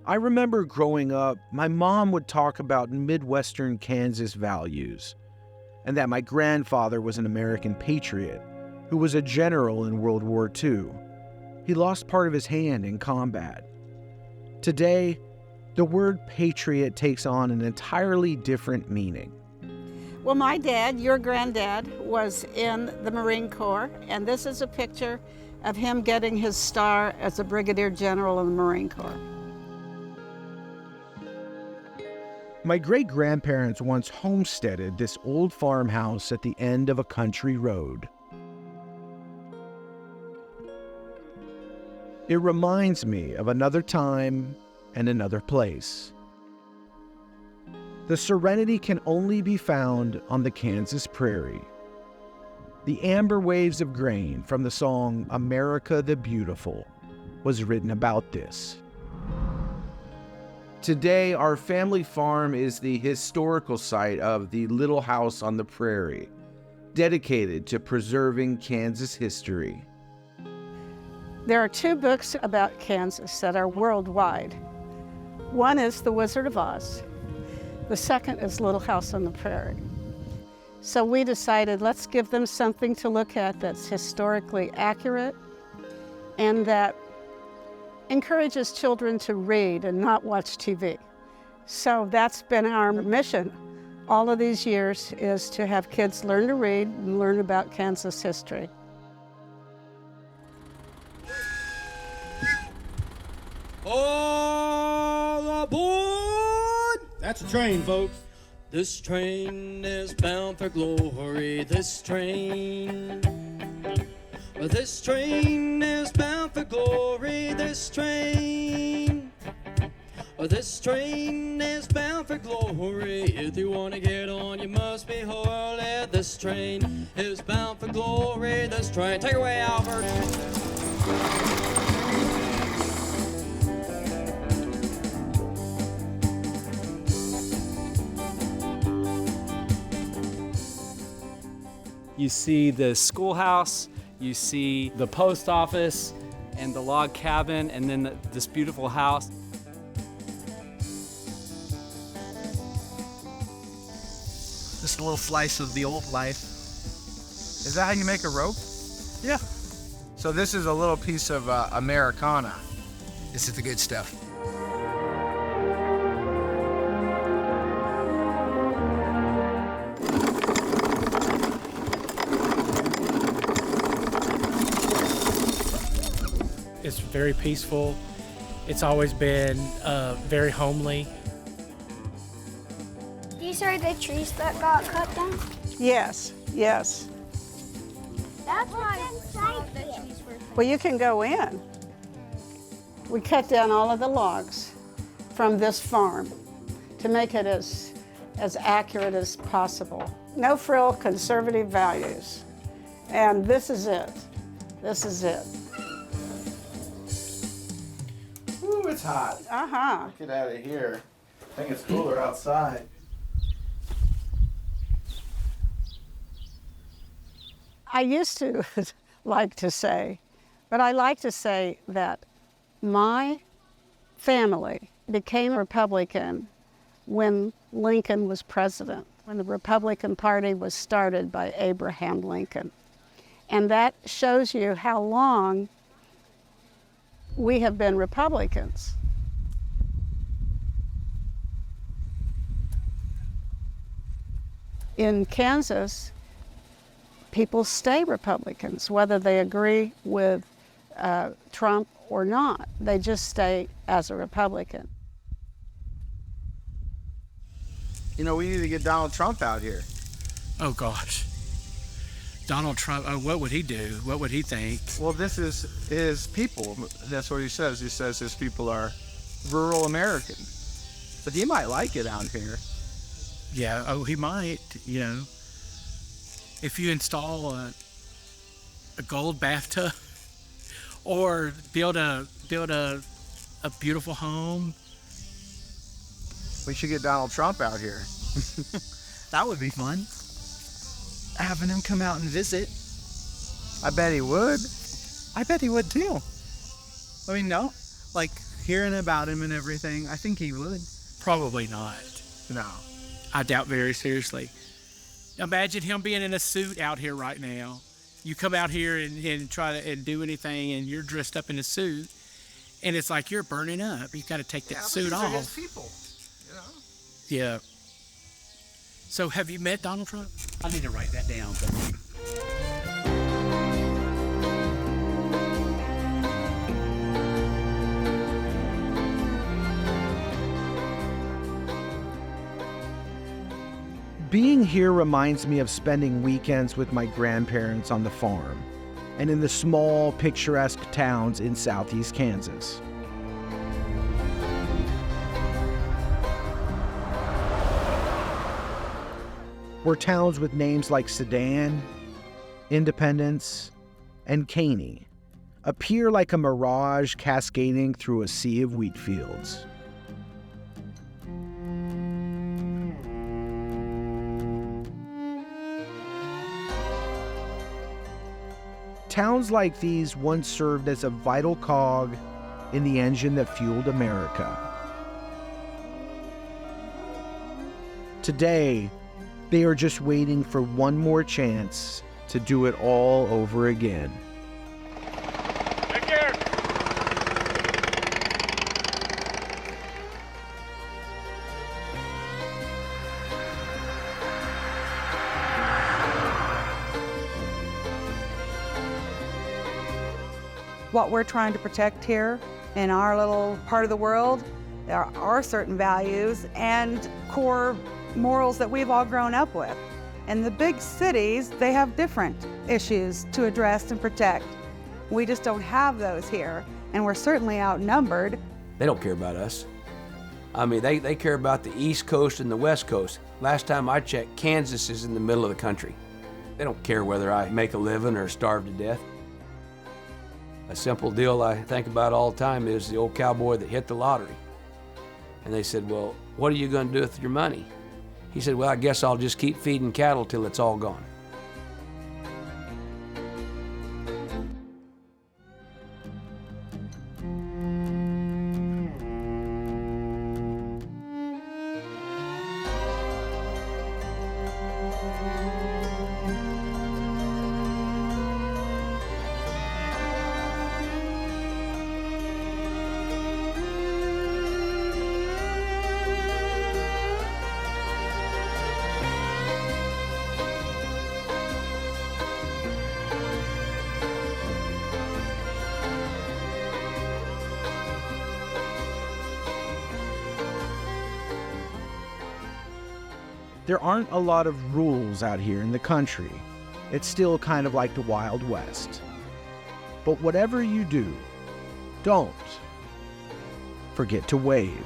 I remember growing up, my mom would talk about Midwestern Kansas values, and that my grandfather was an American patriot who was a general in World War II. He lost part of his hand in combat. Today, the word patriot takes on an entirely different meaning. Well, my dad, your granddad, was in the Marine Corps, and this is a picture of him getting his star as a brigadier general in the Marine Corps. My great-grandparents once homesteaded this old farmhouse at the end of a country road. It reminds me of another time and another place. The serenity can only be found on the Kansas prairie. The amber waves of grain from the song America the Beautiful was written about this. Today, our family farm is the historical site of the Little House on the Prairie, dedicated to preserving Kansas history. There are two books about Kansas that are worldwide. One is The Wizard of Oz. The second is Little House on the Prairie. So we decided, let's give them something to look at that's historically accurate and that encourages children to read and not watch TV. So that's been our mission all of these years, is to have kids learn to read and learn about Kansas history. All aboard! That's a train, folks. This train is bound for glory. This train is bound for glory. This train is bound for glory. If you want to get on, you must be holy. This train is bound for glory. This train, take it away, Albert. You see the schoolhouse, you see the post office and the log cabin, and then this beautiful house. Just a little slice of the old life. Is that how you make a rope? Yeah. So this is a little piece of Americana. This is the good stuff. It's very peaceful. It's always been very homely. These are the trees that got cut down? Yes, yes. That's why the trees were. Well, you can go in. We cut down all of the logs from this farm to make it as accurate as possible. No frill, conservative values. And this is it. This is it. Ooh, it's hot. Uh-huh. Get out of here. I think it's cooler outside. I used to like to say, but I like to say that my family became Republican when Lincoln was president, when the Republican Party was started by Abraham Lincoln. And that shows you how long we have been Republicans. In Kansas, people stay Republicans, whether they agree with Trump or not. They just stay as a Republican. You know, we need to get Donald Trump out here. Oh gosh. Donald Trump, what would he do? What would he think? Well, this is his people. That's what he says. He says his people are rural Americans. But he might like it out here. Yeah, oh, he might, you know. If you install a gold bathtub or build a beautiful home. We should get Donald Trump out here. That would be fun. Having him come out and visit. I bet he would. I bet he would too. I mean, no, like hearing about him and everything, I think he would. Probably not. No. I doubt very seriously. Imagine him being in a suit out here right now. You come out here and try to do anything, and you're dressed up in a suit, and it's like you're burning up. You've got to take that suit off. His people, you know? Yeah. So have you met Donald Trump? I need to write that down. Being here reminds me of spending weekends with my grandparents on the farm and in the small, picturesque towns in southeast Kansas. Were towns with names like Sedan, Independence, and Caney appear like a mirage cascading through a sea of wheat fields. Towns like these once served as a vital cog in the engine that fueled America. Today, they are just waiting for one more chance to do it all over again. Take care. What we're trying to protect here in our little part of the world, there are certain values and core morals that we've all grown up with. In the big cities, they have different issues to address and protect. We just don't have those here, and we're certainly outnumbered. They don't care about us. I mean, they care about the East Coast and the West Coast. Last time I checked, Kansas is in the middle of the country. They don't care whether I make a living or starve to death. A simple deal I think about all the time is the old cowboy that hit the lottery. And they said, well, what are you going to do with your money? He said, well, I guess I'll just keep feeding cattle till it's all gone. There aren't a lot of rules out here in the country. It's still kind of like the Wild West. But whatever you do, don't forget to wave.